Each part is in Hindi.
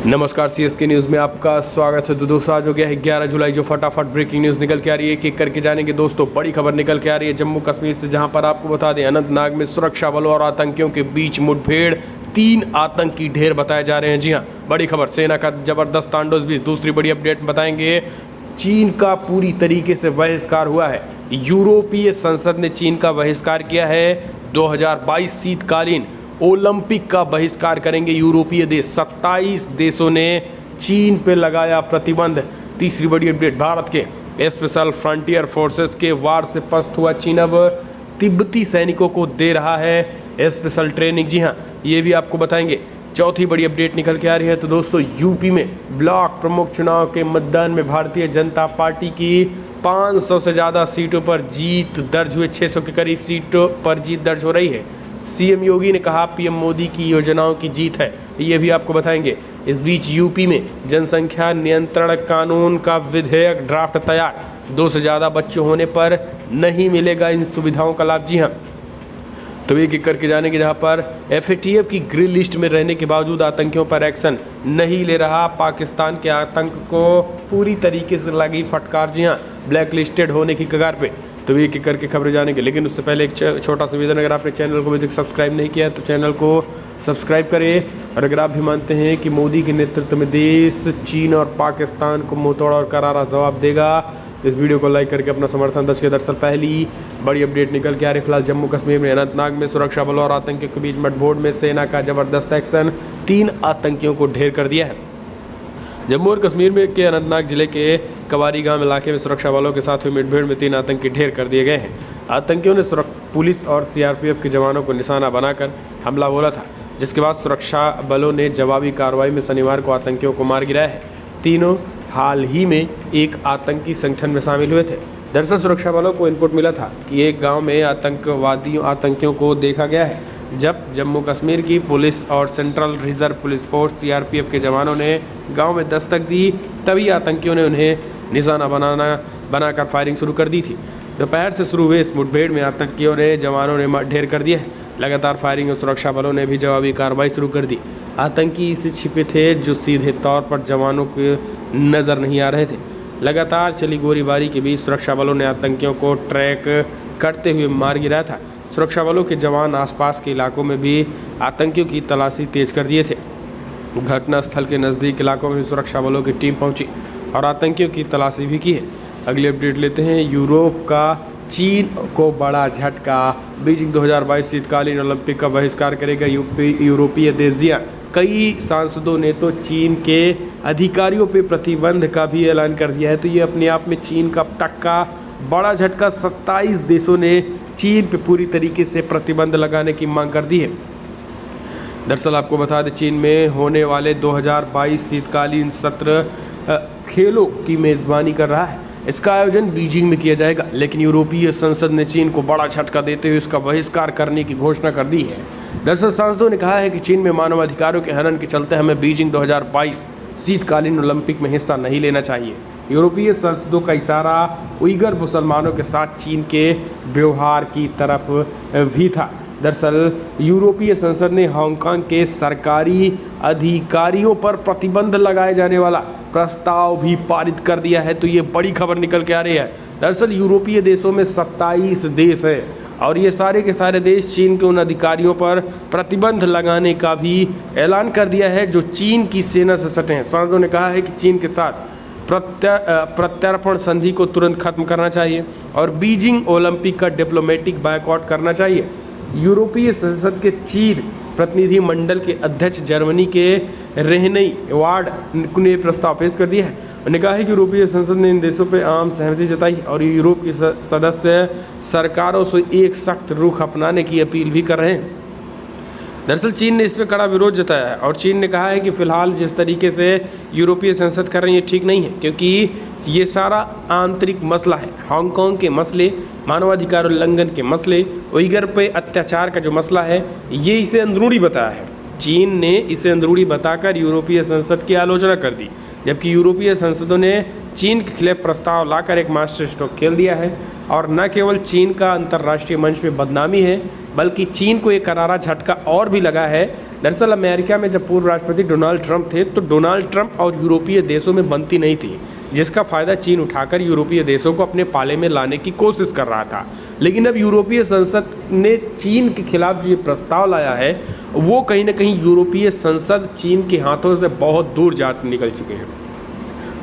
नमस्कार, सीएसके न्यूज़ में आपका स्वागत है। तो दोस्तों, आज हो गया है 11 जुलाई, जो फटाफट ब्रेकिंग न्यूज़ निकल के आ रही है। एक करके जानेंगे दोस्तों। बड़ी खबर निकल के आ रही है जम्मू कश्मीर से, जहां पर आपको बता दें अनंतनाग में सुरक्षा बलों और आतंकियों के बीच मुठभेड़, 3 आतंकी ढेर बताए जा रहे हैं। जी हाँ, बड़ी खबर, सेना का जबरदस्त तांडव। भी दूसरी बड़ी अपडेट बताएंगे, चीन का पूरी तरीके से बहिष्कार हुआ है। यूरोपीय संसद ने चीन का बहिष्कार किया है। 2022 शीतकालीन ओलंपिक का बहिष्कार करेंगे यूरोपीय देश। 27 देशों ने चीन पे लगाया प्रतिबंध। तीसरी बड़ी अपडेट, भारत के स्पेशल फ्रंटियर फोर्सेस के वार से पस्त हुआ चीन अब तिब्बती सैनिकों को दे रहा है स्पेशल ट्रेनिंग। जी हाँ, ये भी आपको बताएंगे। चौथी बड़ी अपडेट निकल के आ रही है। तो दोस्तों, यूपी में ब्लॉक प्रमुख चुनाव के मतदान में भारतीय जनता पार्टी की 500 से ज़्यादा सीटों पर जीत दर्ज हुई। 600 के करीब सीटों पर जीत दर्ज हो रही है। सीएम योगी ने कहा पीएम मोदी की योजनाओं की जीत है, ये भी आपको बताएंगे। इस बीच यूपी में जनसंख्या नियंत्रण कानून का विधेयक ड्राफ्ट तैयार। 2 से ज़्यादा बच्चे होने पर नहीं मिलेगा इन सुविधाओं का लाभ। जी हाँ, तो एक एक करके जानेंगे। जहाँ पर एफएटीएफ की ग्रे लिस्ट में रहने के बावजूद आतंकियों पर एक्शन नहीं ले रहा पाकिस्तान के आतंक को पूरी तरीके से लगी फटकार। जी हाँ, ब्लैक लिस्टेड होने की कगार पे। तो एक एक करके खबरें जानेंगे, लेकिन उससे पहले एक छोटा सा निवेदन, अगर आपने चैनल को अभी तक सब्सक्राइब नहीं किया है तो चैनल को सब्सक्राइब करें। और अगर आप भी मानते हैं कि मोदी के नेतृत्व में देश चीन और पाकिस्तान को मुंहतोड़ और करारा जवाब देगा, तो इस वीडियो को लाइक करके अपना समर्थन दर्ज किया। दरअसल पहली बड़ी अपडेट निकल के आ रही है। फिलहाल जम्मू कश्मीर में अनंतनाग में सुरक्षा बलों और आतंकियों के बीच मुठभेड़ में सेना का जबरदस्त एक्शन, 3 आतंकियों को ढेर कर दिया है। जम्मू और कश्मीर में के अनंतनाग जिले के कवारी गांव इलाके में सुरक्षा बलों के साथ हुई मुठभेड़ में 3 आतंकी ढेर कर दिए गए हैं। आतंकियों ने पुलिस और सीआरपीएफ के जवानों को निशाना बनाकर हमला बोला था, जिसके बाद सुरक्षा बलों ने जवाबी कार्रवाई में शनिवार को आतंकियों को मार गिराया है। तीनों हाल ही में एक आतंकी संगठन में शामिल हुए थे। दरअसल सुरक्षा बलों को इनपुट मिला था कि एक गांव में आतंकियों को देखा गया है। जब जम्मू कश्मीर की पुलिस और central reserve police force CRPF के जवानों ने गांव में दस्तक दी, तभी आतंकियों ने उन्हें निशाना बनाकर फायरिंग शुरू कर दी थी। दोपहर से शुरू हुए इस मुठभेड़ में आतंकियों ने जवानों ने ढेर कर दिया है। लगातार फायरिंग और सुरक्षा बलों ने भी जवाबी कार्रवाई शुरू कर दी। आतंकी इसे छिपे थे जो सीधे तौर पर जवानों को नज़र नहीं आ रहे थे। लगातार चली गोलीबारी के बीच सुरक्षा बलों ने आतंकियों को ट्रैक करते हुए मार गिराया था। सुरक्षा बलों के जवान आसपास के इलाकों में भी आतंकियों की तलाशी तेज कर दिए थे। घटनास्थल के नज़दीक इलाकों में सुरक्षा बलों की टीम पहुंची और आतंकियों की तलाशी भी की है। अगली अपडेट लेते हैं। यूरोप का चीन को बड़ा झटका। बीजिंग 2022 शीतकालीन ओलंपिक का बहिष्कार करेगा यूरोपीय देश। कई सांसदों ने तो चीन के अधिकारियों पे प्रतिबंध का भी ऐलान कर दिया है। तो ये अपने आप में चीन का अब तक का बड़ा झटका। 27 देशों ने चीन पे पूरी तरीके से प्रतिबंध लगाने की मांग कर दी है। दरअसल आपको बता दें, चीन में होने वाले 2022 शीतकालीन सत्र खेलों की मेज़बानी कर रहा है। इसका आयोजन बीजिंग में किया जाएगा, लेकिन यूरोपीय संसद ने चीन को बड़ा झटका देते हुए इसका बहिष्कार करने की घोषणा कर दी है। दरअसल सांसदों ने कहा है कि चीन में मानवाधिकारों के हनन के चलते हमें बीजिंग 2022 शीतकालीन ओलंपिक में हिस्सा नहीं लेना चाहिए। यूरोपीय संसदों का इशारा उइगर मुसलमानों के साथ चीन के व्यवहार की तरफ भी था। दरअसल यूरोपीय संसद ने हांगकांग के सरकारी अधिकारियों पर प्रतिबंध लगाए जाने वाला प्रस्ताव भी पारित कर दिया है। तो ये बड़ी खबर निकल के आ रही है। दरअसल यूरोपीय देशों में 27 देश हैं और ये सारे के सारे देश चीन के उन अधिकारियों पर प्रतिबंध लगाने का भी ऐलान कर दिया है जो चीन की सेना से सटे हैं। सांसदों ने कहा है कि चीन के साथ प्रत्यर्पण संधि को तुरंत खत्म करना चाहिए और बीजिंग ओलंपिक का डिप्लोमेटिक बायकॉट करना चाहिए। यूरोपीय संसद के चीन प्रतिनिधि मंडल के अध्यक्ष जर्मनी के रेहनई वार्ड ने प्रस्ताव पेश कर दिया है। उन्होंने कहा है कि यूरोपीय संसद ने इन देशों पर आम सहमति जताई और यूरोप की सदस्य सरकारों से एक सख्त रुख अपनाने की अपील भी कर रहे हैं। दरअसल चीन ने इस पर कड़ा विरोध जताया है और चीन ने कहा है कि फ़िलहाल जिस तरीके से यूरोपीय संसद कर रही है ठीक नहीं है, क्योंकि ये सारा आंतरिक मसला है। हांगकांग के मसले, मानवाधिकार उल्लंघन के मसले, उइगर पे अत्याचार का जो मसला है, ये इसे अंदरूनी बताया है। चीन ने इसे अंदरूनी बताकर यूरोपीय संसद की आलोचना कर दी, जबकि यूरोपीय संसदों ने चीन के खिलाफ प्रस्ताव लाकर एक मास्टर स्ट्रोक खेल दिया है। और न केवल चीन का अंतर्राष्ट्रीय मंच पे बदनामी है, बल्कि चीन को एक करारा झटका और भी लगा है। दरअसल अमेरिका में जब पूर्व राष्ट्रपति डोनाल्ड ट्रंप थे तो डोनाल्ड ट्रंप और यूरोपीय देशों में बनती नहीं थी, जिसका फ़ायदा चीन उठाकर यूरोपीय देशों को अपने पाले में लाने की कोशिश कर रहा था। लेकिन अब यूरोपीय संसद ने चीन के खिलाफ जो ये प्रस्ताव लाया है, वो कहीं ना कहीं यूरोपीय संसद चीन के हाथों से बहुत दूर जा निकल चुके हैं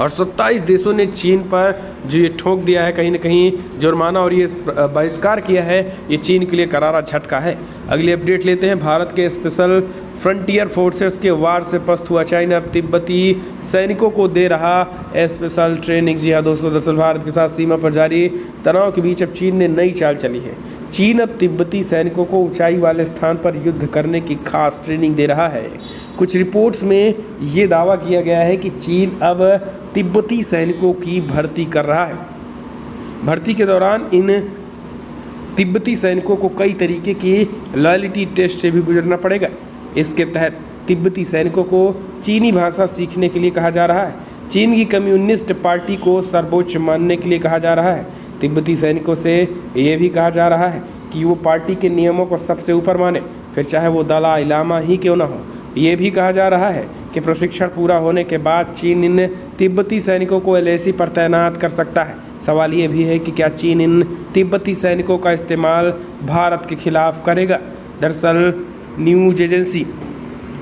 और 27 देशों ने चीन पर जो ये ठोक दिया है, कहीं ना कहीं जुर्माना और ये बहिष्कार किया है, ये चीन के लिए करारा झटका है। अगली अपडेट लेते हैं। भारत के स्पेशल फ्रंटियर फोर्सेस के वार से पस्त हुआ चाइना अब तिब्बती सैनिकों को दे रहा स्पेशल ट्रेनिंग। जी हाँ दोस्तों, दरअसल भारत के साथ सीमा पर जारी तनाव के बीच अब चीन ने नई चाल चली है। चीन अब तिब्बती सैनिकों को ऊंचाई वाले स्थान पर युद्ध करने की खास ट्रेनिंग दे रहा है। कुछ रिपोर्ट्स में ये दावा किया गया है कि चीन अब तिब्बती सैनिकों की भर्ती कर रहा है। भर्ती के दौरान इन तिब्बती सैनिकों को कई तरीके की लॉयल्टी टेस्ट से भी गुजरना पड़ेगा। इसके तहत तिब्बती सैनिकों को चीनी भाषा सीखने के लिए कहा जा रहा है। चीन की कम्युनिस्ट पार्टी को सर्वोच्च मानने के लिए कहा जा रहा है। तिब्बती सैनिकों से ये भी कहा जा रहा है कि वो पार्टी के नियमों को सबसे ऊपर माने, फिर चाहे वो दलाई लामा ही क्यों ना हो। ये भी कहा जा रहा है कि प्रशिक्षण पूरा होने के बाद चीन इन तिब्बती सैनिकों को एलएसी पर तैनात कर सकता है। सवाल ये भी है कि क्या चीन इन तिब्बती सैनिकों का इस्तेमाल भारत के खिलाफ करेगा। दरअसल न्यूज एजेंसी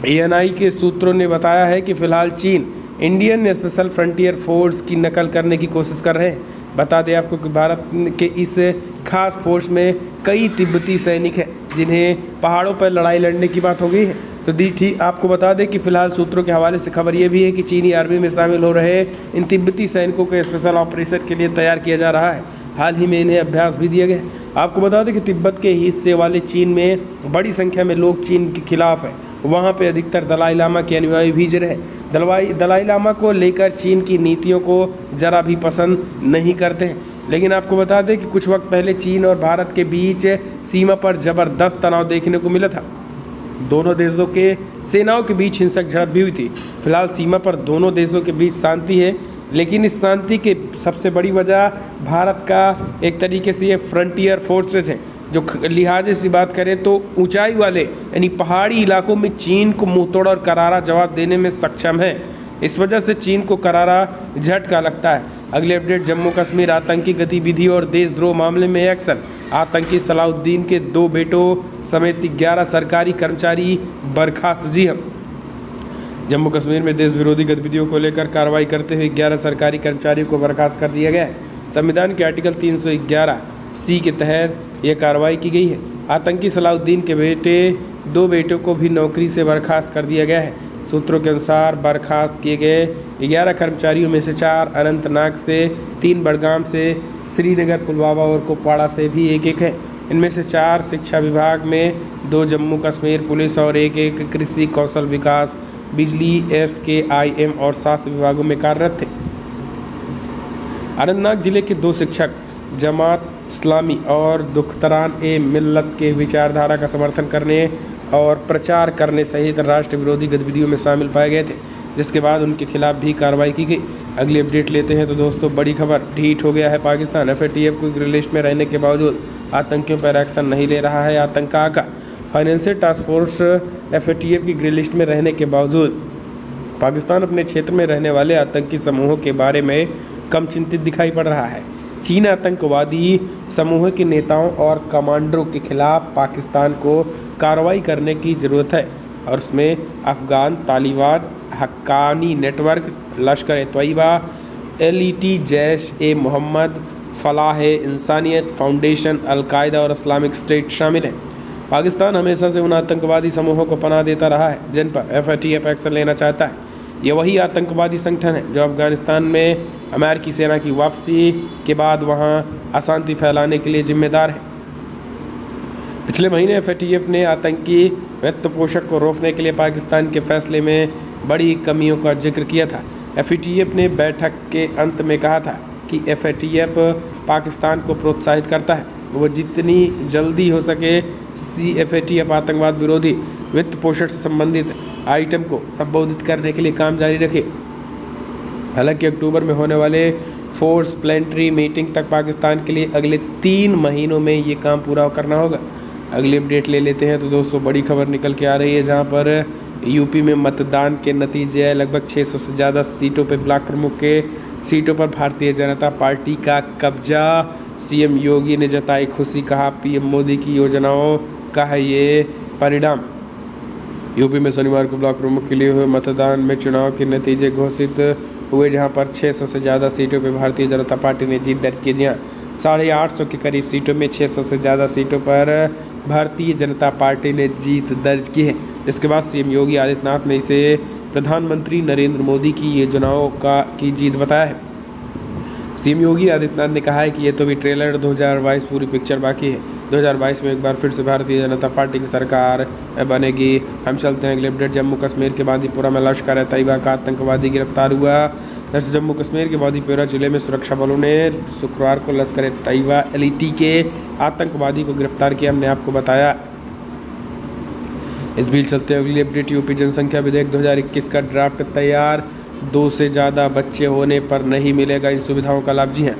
ANI के सूत्रों ने बताया है कि फिलहाल चीन इंडियन स्पेशल फ्रंटियर फोर्स की नकल करने की कोशिश कर रहे हैं। बता दें आपको कि भारत के इस खास फोर्स में कई तिब्बती सैनिक हैं जिन्हें पहाड़ों पर लड़ाई लड़ने की बात हो गई है। तो दी आपको बता दें कि फिलहाल सूत्रों के हवाले से खबर ये भी है कि चीनी आर्मी में शामिल हो रहे इन तिब्बती सैनिकों को स्पेशल ऑपरेशन के लिए तैयार किया जा रहा है। हाल ही में इन्हें अभ्यास भी दिया गया। आपको बता दें कि तिब्बत के हिस्से वाले चीन में बड़ी संख्या में लोग चीन के खिलाफ हैं। वहाँ पे अधिकतर दलाई लामा के अनुयायी भी रहे। दलाई लामा को लेकर चीन की नीतियों को ज़रा भी पसंद नहीं करते हैं। लेकिन आपको बता दें कि कुछ वक्त पहले चीन और भारत के बीच सीमा पर ज़बरदस्त तनाव देखने को मिला था। दोनों देशों के सेनाओं के बीच हिंसक झड़प भी हुई थी। फिलहाल सीमा पर दोनों देशों के बीच शांति है, लेकिन इस शांति के सबसे बड़ी वजह भारत का एक तरीके से ये फ्रंटियर फोर्सेज हैं, जो लिहाजे से बात करें तो ऊंचाई वाले यानी पहाड़ी इलाकों में चीन को मुंहतोड़ और करारा जवाब देने में सक्षम है। इस वजह से चीन को करारा झटका लगता है। अगले अपडेट, जम्मू कश्मीर आतंकी गतिविधि और देशद्रोह मामले में एक्शन। आतंकी सलाउद्दीन के 2 बेटों समेत 11 सरकारी कर्मचारी बर्खास्त। जी हम जम्मू कश्मीर में देश विरोधी गतिविधियों को लेकर कार्रवाई करते हुए 11 सरकारी कर्मचारियों को बर्खास्त कर दिया गया है। संविधान के आर्टिकल 311C के तहत यह कार्रवाई की गई है। आतंकी सलाउद्दीन के 2 बेटों को भी नौकरी से बर्खास्त कर दिया गया है। सूत्रों के अनुसार बर्खास्त किए गए 11 कर्मचारियों में से 4 अनंतनाग से, 3 बडगाम से, श्रीनगर, पुलवामा और कुपवाड़ा से भी एक है। इनमें से 4 शिक्षा विभाग में, 2 जम्मू कश्मीर पुलिस और एक कृषि, कौशल विकास, बिजली, SKIM और स्वास्थ्य विभागों में कार्यरत थे। अनंतनाग जिले के 2 शिक्षक जमात इस्लामी और दुख्तरान-ए-मिल्लत के विचारधारा का समर्थन करने और प्रचार करने सहित राष्ट्र विरोधी गतिविधियों में शामिल पाए गए थे, जिसके बाद उनके खिलाफ भी कार्रवाई की गई। अगली अपडेट लेते हैं तो दोस्तों, बड़ी खबर, ढीठ हो गया है पाकिस्तान। FATF को ग्रे लिस्ट में रहने के बावजूद आतंकियों पर एक्शन नहीं ले रहा है आतंका का। फाइनेंशियल टास्क फोर्स FATF की ग्रे लिस्ट में रहने के बावजूद पाकिस्तान अपने क्षेत्र में रहने वाले आतंकी समूहों के बारे में कम चिंतित दिखाई पड़ रहा है। चीन आतंकवादी समूह के नेताओं और कमांडरों के खिलाफ पाकिस्तान को कार्रवाई करने की ज़रूरत है, और उसमें Afghan Taliban, Haqqani network, Lashkar-e-Taiba, LET, Jaish-e-Mohammed, Falah-e-Insaniyat foundation, al-Qaeda और इस्लामिक स्टेट शामिल हैं। पाकिस्तान हमेशा से उन आतंकवादी समूहों को पनाह देता रहा है जिन पर FATF एक्शन लेना चाहता है। ये वही आतंकवादी संगठन है जो अफ़गानिस्तान में अमेरिकी सेना की वापसी के बाद वहां अशांति फैलाने के लिए जिम्मेदार है। पिछले महीने FATF ने आतंकी वित्तपोषण को रोकने के लिए पाकिस्तान के फैसले में बड़ी कमियों का जिक्र किया था। FATF ने बैठक के अंत में कहा था कि FATF पाकिस्तान को प्रोत्साहित करता है वो जितनी जल्दी हो सके CFAT या आतंकवाद विरोधी वित्त पोषण से संबंधित आइटम को संबोधित करने के लिए काम जारी रखे। हालांकि अक्टूबर में होने वाले फोर्स प्लानिटरी मीटिंग तक पाकिस्तान के लिए अगले 3 महीनों में ये काम पूरा करना होगा। अगली अपडेट ले लेते हैं। तो दोस्तों बड़ी खबर निकल के आ रही है, जहां पर यूपी में मतदान के नतीजे है। लगभग 600 से ज़्यादा सीटों पर ब्लॉक प्रमुख के सीटों पर भारतीय जनता पार्टी का कब्जा। CM योगी ने जताई खुशी, कहा PM मोदी की योजनाओं का है ये परिणाम। यूपी में शनिवार को ब्लॉक प्रमुख के लिए हुए मतदान में चुनाव के नतीजे घोषित हुए, जहां पर 600 से ज़्यादा सीटों पर भारतीय जनता पार्टी ने जीत दर्ज की। जी हाँ, 850 के करीब सीटों में 600 से ज़्यादा सीटों पर भारतीय जनता पार्टी ने जीत दर्ज की है। इसके बाद CM योगी आदित्यनाथ ने इसे प्रधानमंत्री नरेंद्र मोदी की योजनाओं की जीत बताया है। CM योगी आदित्यनाथ ने कहा है कि ये तो भी ट्रेलर, 2022 पूरी पिक्चर बाकी है। 2022 में एक बार फिर से भारतीय जनता पार्टी की सरकार बनेगी। हम चलते हैं अगले अपडेट। जम्मू कश्मीर के बांदीपुरा में लश्कर तैयबा का आतंकवादी गिरफ्तार हुआ। दरअसल जम्मू कश्मीर के बांदीपुरा जिले में सुरक्षा बलों ने शुक्रवार को लश्कर तैयबा LET के आतंकवादी को गिरफ्तार किया, हमने आपको बताया। इस बीच चलते हैं अगली अपडेट। यूपी जनसंख्या विधेयक 2021 का ड्राफ्ट तैयार। 2 से ज़्यादा बच्चे होने पर नहीं मिलेगा इन सुविधाओं का लाभ। जी हाँ,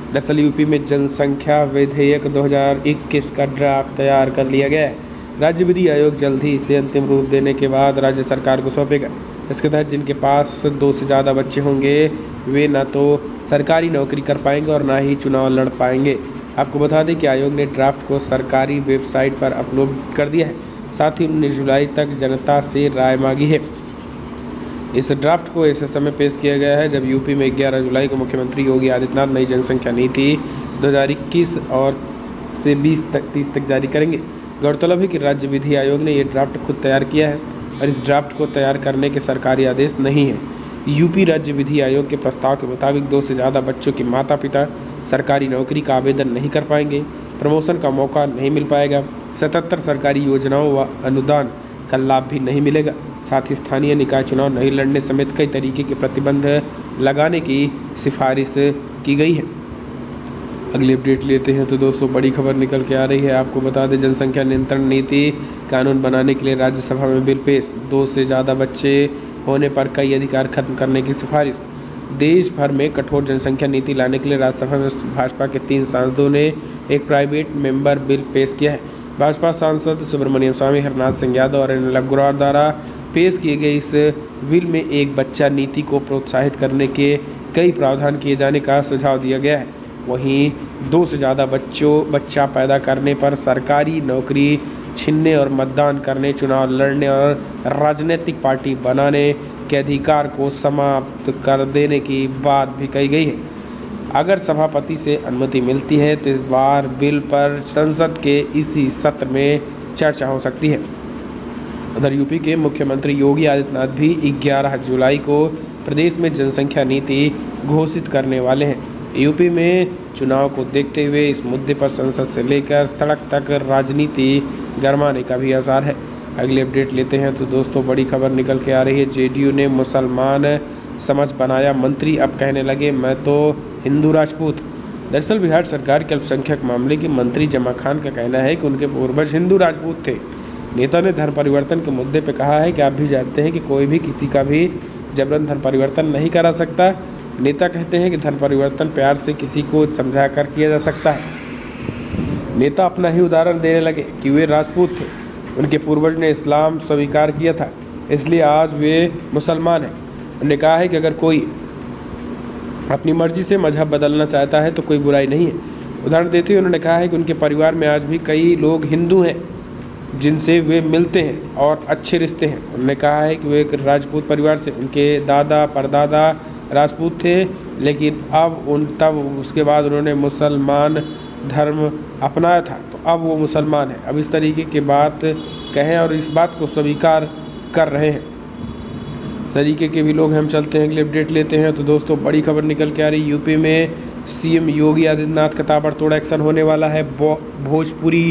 दरअसल यूपी में जनसंख्या विधेयक 2021 का ड्राफ्ट तैयार कर लिया गया है। राज्य विधि आयोग जल्द ही इसे अंतिम रूप देने के बाद राज्य सरकार को सौंपेगा। इसके तहत जिनके पास 2 से ज़्यादा बच्चे होंगे वे न तो सरकारी नौकरी कर पाएंगे और ना ही चुनाव लड़ पाएंगे। आपको बता दें कि आयोग ने ड्राफ्ट को सरकारी वेबसाइट पर अपलोड कर दिया है। साथ ही 19 जुलाई तक जनता से राय मांगी है। इस ड्राफ्ट को ऐसे समय पेश किया गया है जब यूपी में 11 जुलाई को मुख्यमंत्री योगी आदित्यनाथ नई जनसंख्या नीति 2021 और से 30 तक जारी करेंगे। गौरतलब है कि राज्य विधि आयोग ने ये ड्राफ्ट खुद तैयार किया है और इस ड्राफ्ट को तैयार करने के सरकारी आदेश नहीं है। यूपी राज्य विधि आयोग के प्रस्ताव के मुताबिक 2 से ज़्यादा बच्चों के माता पिता सरकारी नौकरी का आवेदन नहीं कर पाएंगे, प्रमोशन का मौका नहीं मिल पाएगा, 77 सरकारी योजनाओं व अनुदान का लाभ भी नहीं मिलेगा। साथ ही स्थानीय निकाय चुनाव नहीं लड़ने समेत कई तरीके के प्रतिबंध लगाने की सिफारिश की गई है। अगली अपडेट लेते हैं। तो दोस्तों बड़ी खबर निकल के आ रही है, आपको बता दें जनसंख्या नियंत्रण नीति कानून बनाने के लिए राज्यसभा में बिल पेश। 2 से ज़्यादा बच्चे होने पर कई अधिकार खत्म करने की सिफारिश। देश भर में कठोर जनसंख्या नीति लाने के लिए राज्यसभा में भाजपा के 3 सांसदों ने एक प्राइवेट मेंबर बिल पेश किया है। भाजपा सांसद सुब्रमण्यम स्वामी, हरनाथ सिंह यादव और अनिल अग्रवाल द्वारा पेश किए गए इस बिल में एक बच्चा नीति को प्रोत्साहित करने के कई प्रावधान किए जाने का सुझाव दिया गया है। वहीं 2 से ज़्यादा बच्चा पैदा करने पर सरकारी नौकरी छीनने और मतदान करने, चुनाव लड़ने और राजनीतिक पार्टी बनाने के अधिकार को समाप्त कर देने की बात भी कही गई है। अगर सभापति से अनुमति मिलती है तो इस बार बिल पर संसद के इसी सत्र में चर्चा हो सकती है। उधर यूपी के मुख्यमंत्री योगी आदित्यनाथ भी 11 जुलाई को प्रदेश में जनसंख्या नीति घोषित करने वाले हैं। यूपी में चुनाव को देखते हुए इस मुद्दे पर संसद से लेकर सड़क तक राजनीति गरमाने का भी आसार है। अगली अपडेट लेते हैं। तो दोस्तों बड़ी खबर निकल के आ रही है, JDU ने मुसलमान समझ बनाया मंत्री, अब कहने लगे मैं तो हिंदू राजपूत। दरअसल बिहार सरकार के अल्पसंख्यक मामले के मंत्री जमा खान का कहना है कि उनके पूर्वज हिंदू राजपूत थे। नेता ने धर्म परिवर्तन के मुद्दे पर कहा है कि आप भी जानते हैं कि कोई भी किसी का भी जबरन धर्म परिवर्तन नहीं करा सकता। नेता कहते हैं कि धर्म परिवर्तन प्यार से किसी को समझा कर किया जा सकता है। नेता अपना ही उदाहरण देने लगे कि वे राजपूत थे, उनके पूर्वज ने इस्लाम स्वीकार किया था, इसलिए आज वे मुसलमान हैं। उन्होंने कहा है कि अगर कोई अपनी मर्जी से मजहब बदलना चाहता है तो कोई बुराई नहीं है। उदाहरण देते हुए उन्होंने कहा है कि उनके परिवार में आज भी कई लोग हिंदू हैं जिनसे वे मिलते हैं और अच्छे रिश्ते हैं। उन्होंने कहा है कि वे एक राजपूत परिवार से, उनके दादा परदादा राजपूत थे, लेकिन तब उसके बाद उन्होंने मुसलमान धर्म अपनाया था, तो अब वो मुसलमान हैं। अब इस तरीके की बात कहें और इस बात को स्वीकार कर रहे हैं। इस तरीके के भी लोग हम चलते हैं, अगले अपडेट लेते हैं। तो दोस्तों बड़ी खबर निकल के आ रही, यूपी में CM योगी आदित्यनाथ का ताबड़तोड़ एक्शन होने वाला है भोजपुरी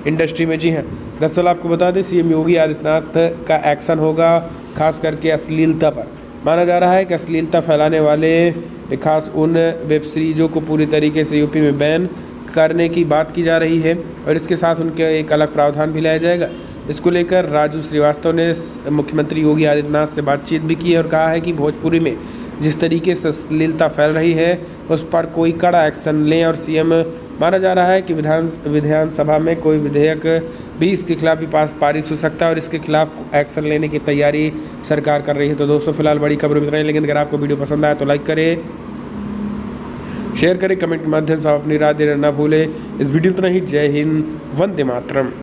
इंडस्ट्री में। जी हाँ, दरअसल आपको बता दें CM योगी आदित्यनाथ का एक्शन होगा खास करके अश्लीलता पर। माना जा रहा है कि अश्लीलता फैलाने वाले खास उन वेब सीरीजों को पूरी तरीके से यूपी में बैन करने की बात की जा रही है और इसके साथ उनके एक अलग प्रावधान भी लाया जाएगा। इसको लेकर राजू श्रीवास्तव ने मुख्यमंत्री योगी आदित्यनाथ से बातचीत भी की और कहा है कि भोजपुरी में जिस तरीके से अश्लीलता फैल रही है उस पर कोई कड़ा एक्शन लें और सीएम माना जा रहा है कि विधानसभा में कोई विधेयक भी इसके खिलाफ भी पारित हो सकता है और इसके खिलाफ एक्शन लेने की तैयारी सरकार कर रही है। तो दोस्तों फिलहाल बड़ी खबर बता रही है, लेकिन अगर आपको वीडियो पसंद आया तो लाइक करें, शेयर करें, कमेंट के माध्यम से आप अपनी राय देना ना भूलें। इस वीडियो में इतना ही। जय हिंद, वंदे मातरम।